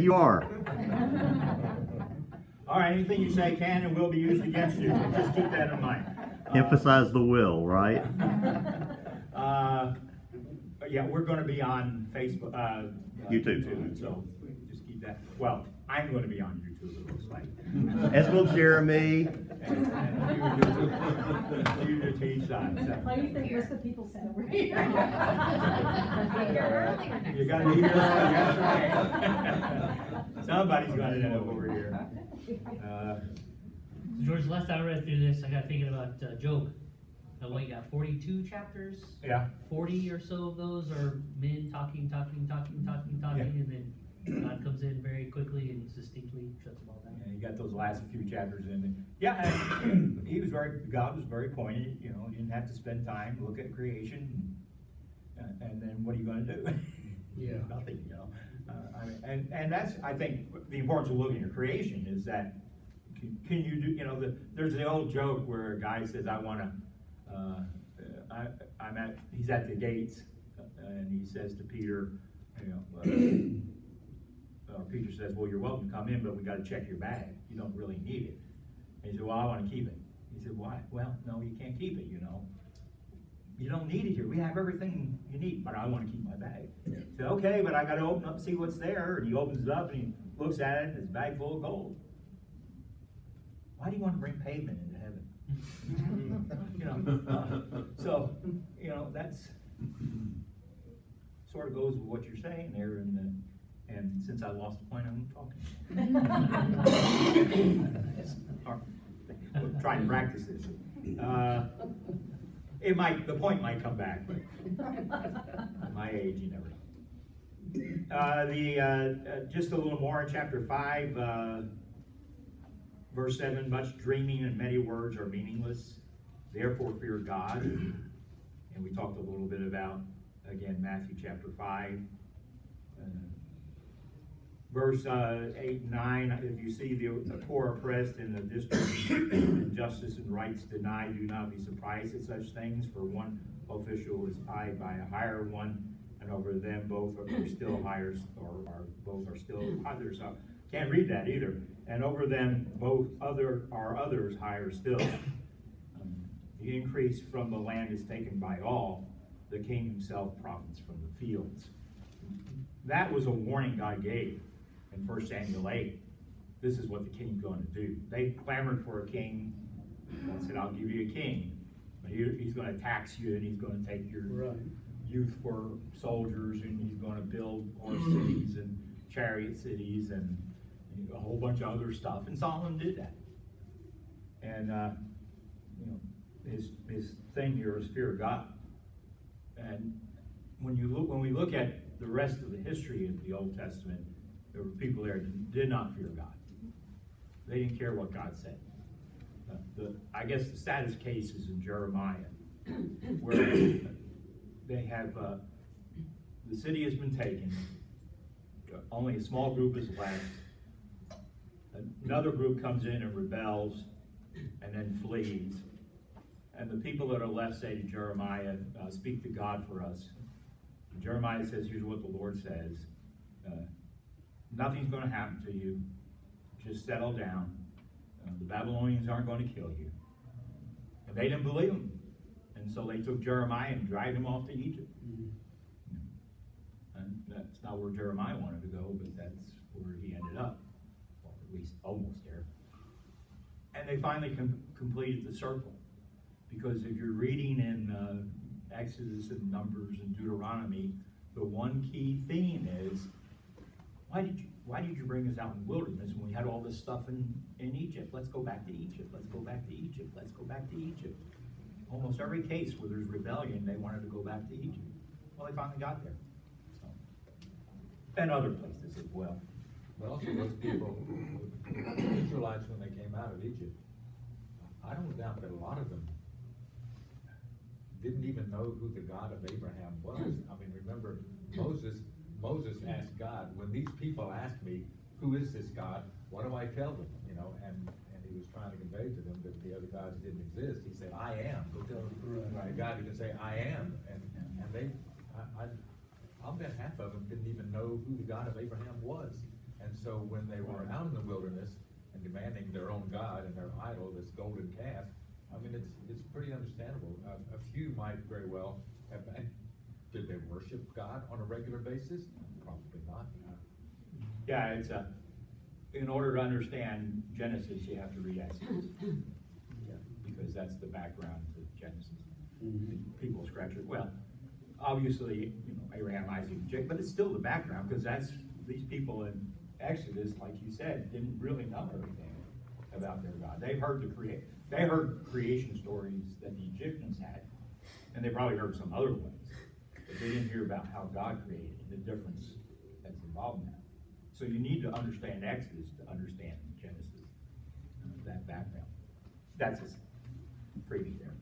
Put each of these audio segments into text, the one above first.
you are. All right, anything you say can and will be used against you. So just keep that in mind. Emphasize the will, right? Yeah, we're going to be on Facebook, YouTube. so just keep that. Well, I'm going to be on YouTube, it looks like. As will Jeremy. And you to each side. So. Why do you think most of the people sit over here? You got to be here early, that's right. Somebody's got to end up over here. George, last time I read through this, I got thinking about Job. What, you got 42 chapters? Yeah. 40 or so of those are men talking, Yeah. and then God comes in very quickly and succinctly shuts them all down. And you got those last few chapters in there. Yeah, and God was very pointed, you didn't have to spend time, look at creation, and then what are you going to do? Yeah. Nothing, and that's, I think, the importance of looking at creation is that, can you do, there's the old joke where a guy says, he's at the gates, and he says to Peter, Peter says, well, you're welcome to come in, but we got to check your bag. You don't really need it. And he said, well, I want to keep it. He said, why? Well, no, you can't keep it, You don't need it here. We have everything you need, but I want to keep my bag. He said, okay, but I got to open up and see what's there. And he opens it up and he looks at it, and it's a bag full of gold. Why do you want to bring pavement into heaven? That's sort of goes with what you're saying there, and since I lost the point, I'm talking. We'll try and practice this. The point might come back, but at my age, you never know. Just a little more in chapter 5, verse 7, much dreaming and many words are meaningless. Therefore fear God. And we talked a little bit about, again, Matthew chapter 5. Verse 8 and 9, if you see the poor oppressed in the district and justice and rights denied, do not be surprised at such things, for one official is eyed by a higher one, and over them both are still higher, both are still others. Can't read that either. And over them both are others higher still. The increase from the land is taken by all. The king himself profits from the fields. That was a warning God gave in 1 Samuel 8. This is what the king's going to do. They clamored for a king. God said, I'll give you a king. But he's going to tax you, and he's going to take your youth for soldiers, and he's going to build horse cities and chariot cities and a whole bunch of other stuff. And Solomon did that. And his thing here is fear God. And when we look at the rest of the history of the Old Testament, there were people there that did not fear God. They didn't care what God said. I guess the saddest case is in Jeremiah, where they have the city has been taken. Only a small group is left. Another group comes in and rebels, and then flees. And the people that are left say to Jeremiah, speak to God for us. And Jeremiah says, here's what the Lord says. Nothing's going to happen to you. Just settle down. The Babylonians aren't going to kill you. And they didn't believe him. And so they took Jeremiah and dragged him off to Egypt. And that's not where Jeremiah wanted to go, but that's where he ended up. Or at least almost there. And they finally completed the circle. Because if you're reading in Exodus and Numbers and Deuteronomy, the one key theme is, why did you bring us out in the wilderness when we had all this stuff in Egypt? Let's go back to Egypt. Let's go back to Egypt. Let's go back to Egypt. Almost every case where there's rebellion, they wanted to go back to Egypt. Well, they finally got there. So, and other places as well. But also those people, the Israelites, when they came out of Egypt, I don't doubt that a lot of them didn't even know who the God of Abraham was. I mean, remember, Moses asked God, when these people ask me, who is this God? What do I tell them? And he was trying to convey to them that the other gods didn't exist. He said, I am. Go tell God, you can say, I am. And I'll bet half of them didn't even know who the God of Abraham was. And And so when they were out in the wilderness and demanding their own God and their idol, this golden calf, I mean, it's pretty understandable. A few might very well have, did they worship God on a regular basis? Probably not. Yeah, it's in order to understand Genesis, you have to read Exodus. Because that's the background to Genesis. People scratch it. Well, obviously, Abraham, Isaac, Jacob, but it's still the background, because that's, these people in Exodus, like you said, didn't really know everything about their God. They heard creation stories that the Egyptians had, and they probably heard some other ones, but they didn't hear about how God created, the difference that's involved in that. So you need to understand Exodus to understand Genesis, that background. That's a freebie there.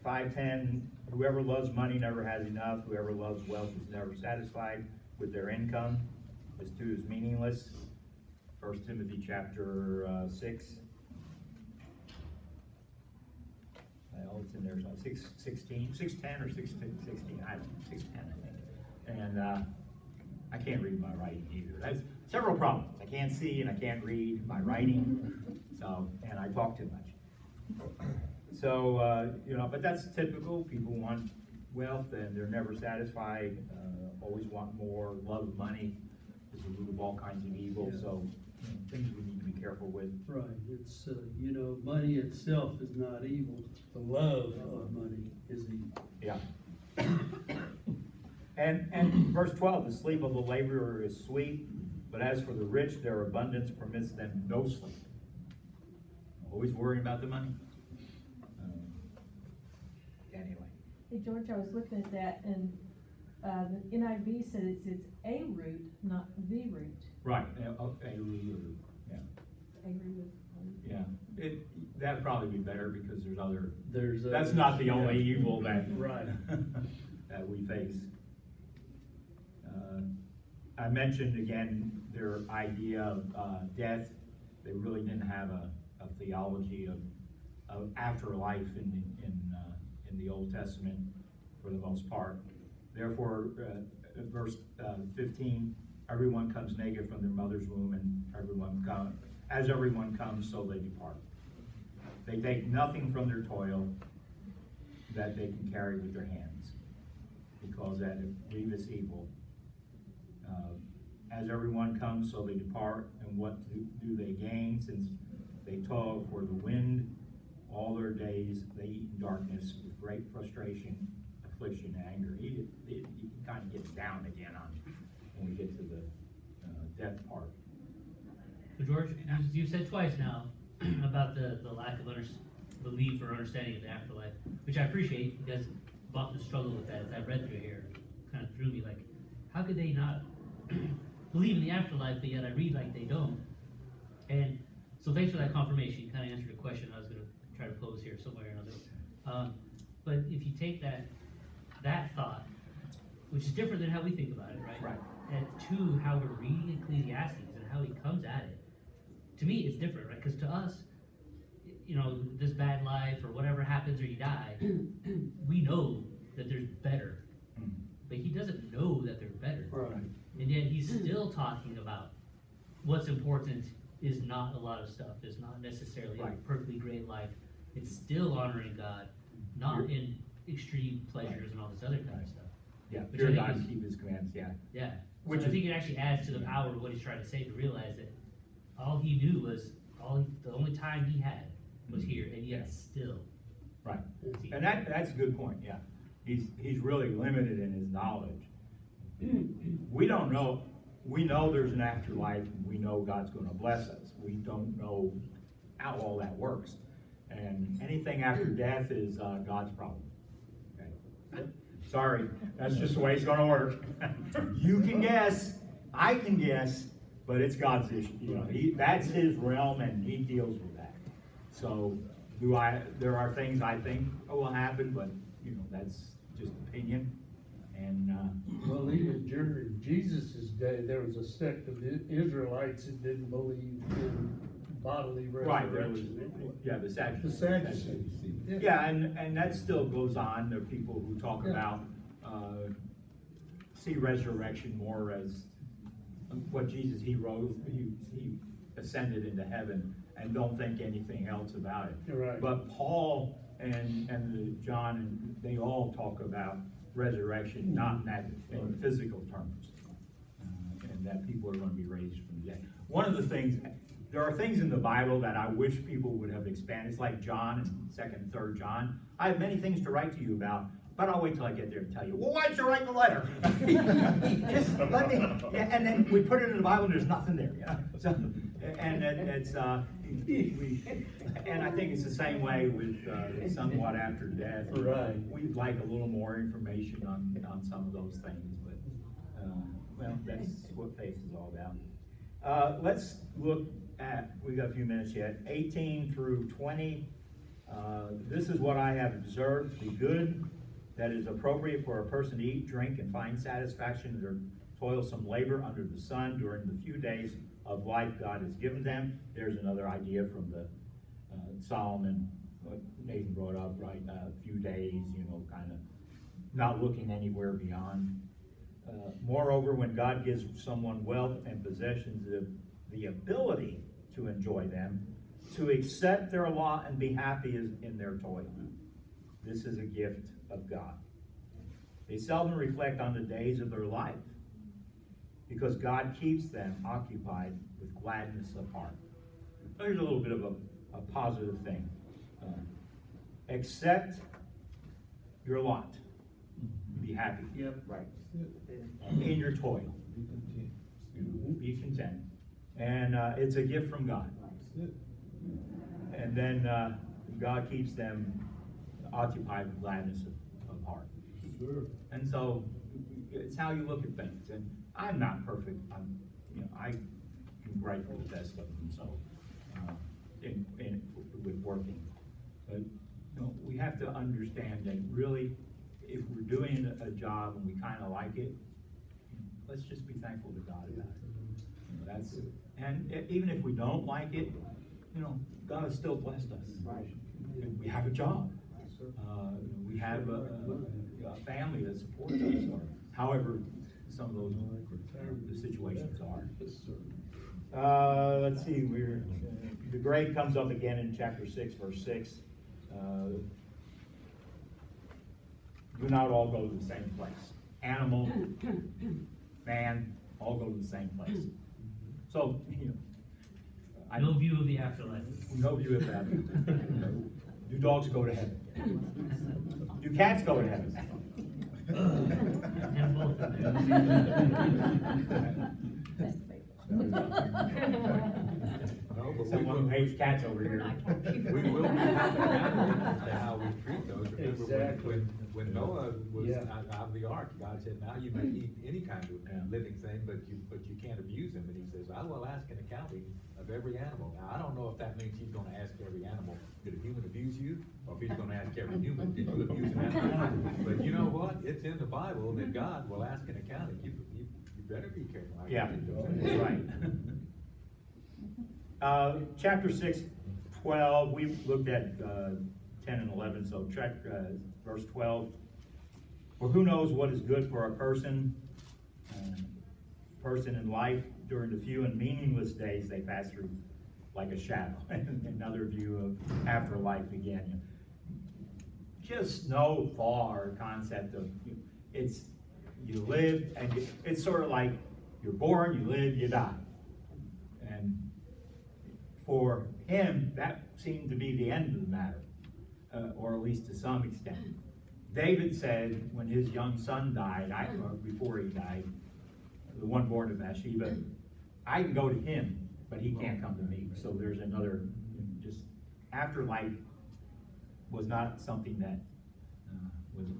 5:10, whoever loves money never has enough. Whoever loves wealth is never satisfied with their income. This too is meaningless. 1 Timothy chapter 6. Well, it's in there, so 6:10 or 6:16, 6:10, I think. And I can't read my writing either. That's several problems. I can't see and I can't read my writing, and I talk too much. So, but that's typical. People want wealth and they're never satisfied, always want more. Love of money is the root of all kinds of evil, so things we need to be careful with. Right, it's, money itself is not evil, the love of money is evil. Yeah. And verse 12, the sleep of the laborer is sweet, but as for the rich, their abundance permits them no sleep. Always worrying about the money. Anyway. Hey, George, I was looking at that, and the NIV says it's a root, not the root. Right, a root, yeah. A root. Yeah, that'd probably be better because There's that's not the only evil that, Right. that we face. I mentioned again their idea of death. They really didn't have a theology of afterlife in the Old Testament for the most part. Therefore, verse 15, everyone comes naked from their mother's womb, and as everyone comes, so they depart. They take nothing from their toil that they can carry with their hands, because that is grievous evil. As everyone comes, so they depart, and what do they gain, since they toil for the wind? All their days they eat in darkness with great frustration, affliction, and anger. You kind of get down again on when we get to the death part. So George, you said twice now about the lack of belief or understanding of the afterlife, which I appreciate because I've often struggled with that as I read through here. It kind of threw me like, how could they not believe in the afterlife, but yet I read like they don't? And so thanks for that confirmation. You kind of answered a question I was going to try to pose here somewhere or another. But if you take that thought, which is different than how we think about it, right? Right. And to how we're reading Ecclesiastes and how he comes at it, to me it's different, right? Because to us, this bad life or whatever happens or you die, we know that there's better. But he doesn't know that they're better. Right. And yet he's still talking about what's important is not a lot of stuff. It's not necessarily Right. a perfectly great life. It's still honoring God, not in extreme pleasures and all this other kind of stuff. Yeah, Which fear I think God is- and keep his commands, yeah. Yeah. Which So I think it actually adds to the power of what he's trying to say, to realize that all he knew was the only time he had was here, and yet Yeah. still. Right. And that's a good point, yeah. He's really limited in his knowledge. We don't know, we know there's an afterlife, and we know God's gonna bless us. We don't know how all that works. And anything after death is God's problem. Okay? Sorry, that's just the way it's gonna work. You can guess, I can guess, but it's God's issue. That's his realm and he deals with that. So there are things I think will happen, but that's just opinion. And Well, even during Jesus' day, there was a sect of Israelites that didn't believe in bodily right, there was, resurrection. yeah, the The Sadducees. Sadducees. Yeah, and that still goes on. There are people who talk Yeah. about see resurrection more as what Jesus, he rose, he ascended into heaven, and don't think anything else about it. You're right. But Paul and John, and they all talk about resurrection, not in physical terms, and that people are going to be raised from the dead. One of the things, there are things in the Bible that I wish people would have expanded. It's like John and 2nd and 3rd John. I have many things to write to you about, but I'll wait till I get there to tell you. Well, why'd you write the letter? Just let me. Yeah, and then we put it in the Bible, and there's nothing there. You know? So, and it's and I think it's the same way with somewhat after death. Right. We'd like a little more information on some of those things, but well, that's what faith is all about. Let's look at, we got a few minutes yet, 18 through 20. This is what I have observed to be good, that is appropriate for a person to eat, drink, and find satisfaction in their toilsome labor under the sun during the few days of life God has given them. There's another idea from the Solomon, what Nathan brought up, right? A few days, kind of not looking anywhere beyond. Moreover, when God gives someone wealth and possessions, the ability to enjoy them, to accept their lot and be happy in their toil. This is a gift of God. They seldom reflect on the days of their life, because God keeps them occupied with gladness of heart. There's a little bit of a positive thing. Accept your lot. Be happy. Yep. Right. In your toil. Be content. And it's a gift from God. And then God keeps them occupied with gladness of heart. Sure. And so it's how you look at things. And I'm not perfect. I can write the best of them. So with working, but we have to understand that really, if we're doing a job and we kind of like it, let's just be thankful to God about it. That's and even if we don't like it, God has still blessed us. Right. We have a job. We have a family that supports us, or however some of those the situations are. Let's see. The grade comes up again in chapter 6, verse 6. Do not all go to the same place. Animal, man, all go to the same place. So, No view of the afterlife. no view of that. Do dogs go to heaven? Do cats go to heaven? And both of No, but we Someone will, hates cats over here. we will be accountable to how we treat those. Remember Exactly. when Noah was Yeah. out of the ark, God said, now you may eat any kind of Yeah. living thing, but you can't abuse them. And he says, I will ask an accounting of every animal. Now, I don't know if that means he's gonna ask every animal, did a human abuse you? Or if he's gonna ask every human, did you abuse an animal? But you know what? It's in the Bible that God will ask an accounting. You better be careful. how you Yeah, treat those that's animals. right. Chapter 6, 12, we looked at 10 and 11, so check verse 12. For who knows what is good for a person in life during the few and meaningless days they pass through like a shadow. Another view of afterlife again. Just no thought or concept of you live, and it's sort of like you're born, you live, you die. And for him, that seemed to be the end of the matter, or at least to some extent. David said when his young son died, or before he died, the one born of Bathsheba, I can go to him, but he can't come to me. So there's another, just afterlife was not something that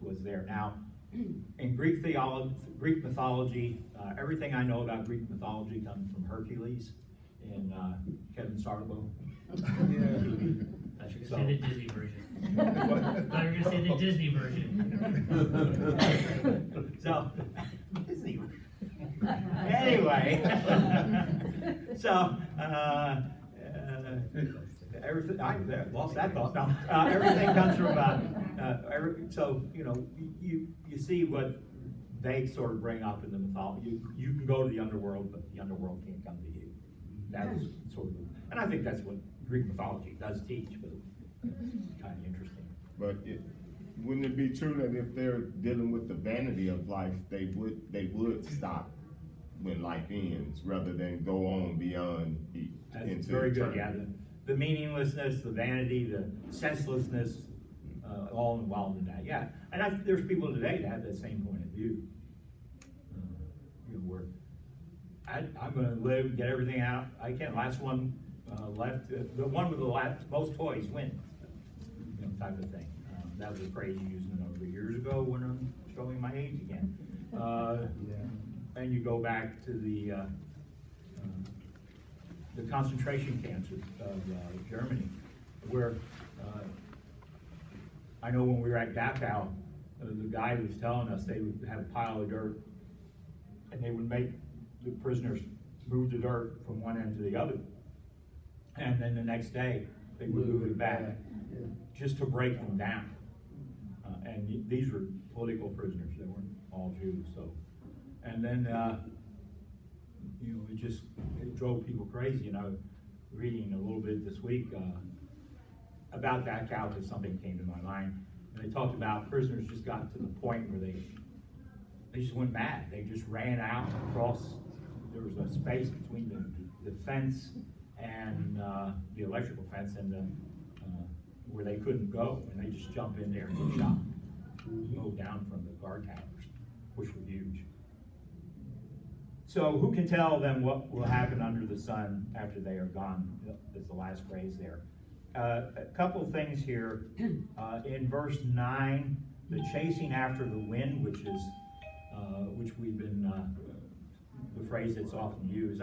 was there. Now, in Greek mythology, everything I know about Greek mythology comes from Hercules and Kevin Sarlo. I should say the Disney version. What? I thought you were gonna say the Disney version. So, Disney. Anyway, so everything. I lost that thought. No, everything comes from so you see what they sort of bring up in the mythology, you can go to the underworld, but the underworld can't come to you. That was sort of, and I think that's what Greek mythology does teach, but it's kind of interesting. But wouldn't it be true that if they're dealing with the vanity of life, they would stop when life ends, rather than go on beyond That's into very good, eternity? yeah. The meaninglessness, the vanity, the senselessness, all involved in that, yeah. And there's people today that have that same point of view. You know, where I'm gonna live, get everything out I can. Last one left, the one with the most toys wins, you know, type of thing. That was a phrase you used a number of years ago when I'm showing my age again. And you go back to the concentration camps of Germany, where I know when we were at Dachau, the guy was telling us they would have a pile of dirt, and they would make the prisoners move the dirt from one end to the other, and then the next day they would move it back, just to break them down. And these were political prisoners; they weren't all Jews. So, and then you know, it drove people crazy. And I was reading a little bit this week about Dachau, because something came to my mind, and they talked about prisoners just got to the point where they just went mad. They just ran out across. There was a space between the fence and the electrical fence and where they couldn't go, and they just jumped in there and get shot, mowed down from the guard towers, which were huge. So who can tell them what will happen under the sun after they are gone? Is the last phrase there. A couple of things here. In verse 9, the chasing after the wind, which we've been, the phrase that's often used.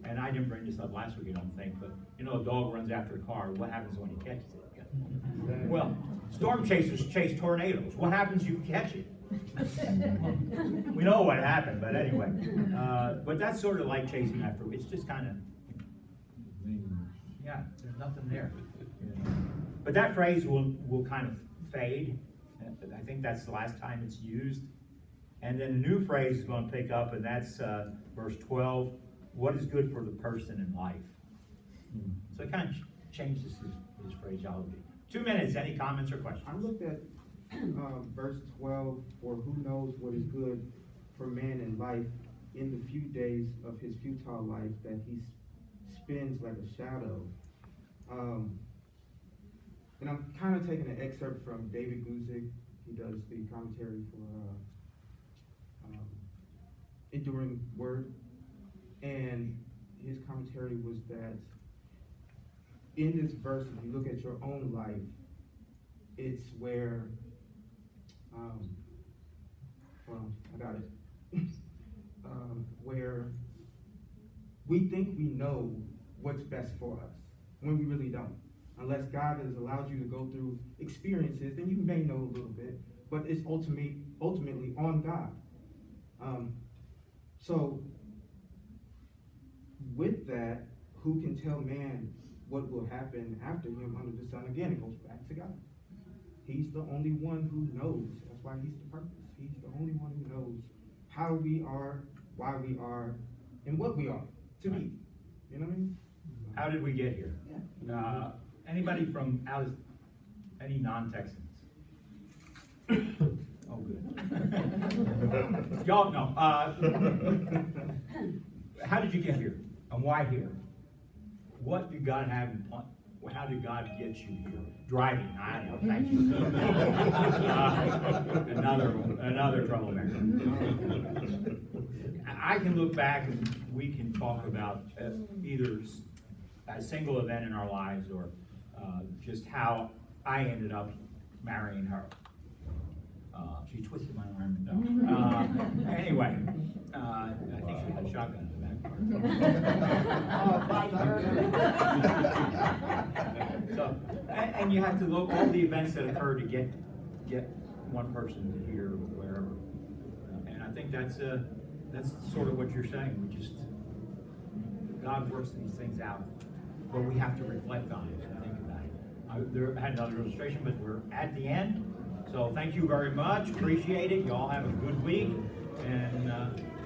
And I didn't bring this up last week, I don't think, but you know, a dog runs after a car. What happens when he catches it? Well, storm chasers chase tornadoes. What happens if you catch it? We know what happened, but anyway. But that's sort of like chasing after. It's just kind of, yeah, there's nothing there. But that phrase will kind of fade. I think that's the last time it's used. And then a new phrase is going to pick up, and that's verse 12. What is good for the person in life? So it kind of changes his phraseology. 2 minutes. Any comments or questions? I looked at verse 12, for who knows what is good for man in life in the few days of his futile life that he spends like a shadow. And I'm kind of taking an excerpt from David Guzik. He does the commentary for Enduring Word. And his commentary was that in this verse, if you look at your own life, it's where, I got it, where we think we know what's best for us when we really don't. Unless God has allowed you to go through experiences, then you may know a little bit, but it's ultimately on God. So with that, who can tell man what will happen after him under the sun? Again, it goes back to God. He's the only one who knows. That's why he's the purpose. He's the only one who knows how we are, why we are, and what we are to be. You know what I mean? How did we get here? Anybody from any non-Texans? Oh, good. Y'all know. How did you get here? And why here? What did God have in plan? How did God get you here? Driving, I know, thank you. Another troublemaker. I can look back and we can talk about either a single event in our lives or just how I ended up marrying her. She twisted my arm. No. Anyway, I think she had a shotgun in the back. So, and you have to look all the events that occurred to get one person to here or wherever. And I think that's sort of what you're saying. God works these things out, but we have to reflect on it and think about it. I had another illustration, but we're at the end. So thank you very much. Appreciate it. You all have a good week. And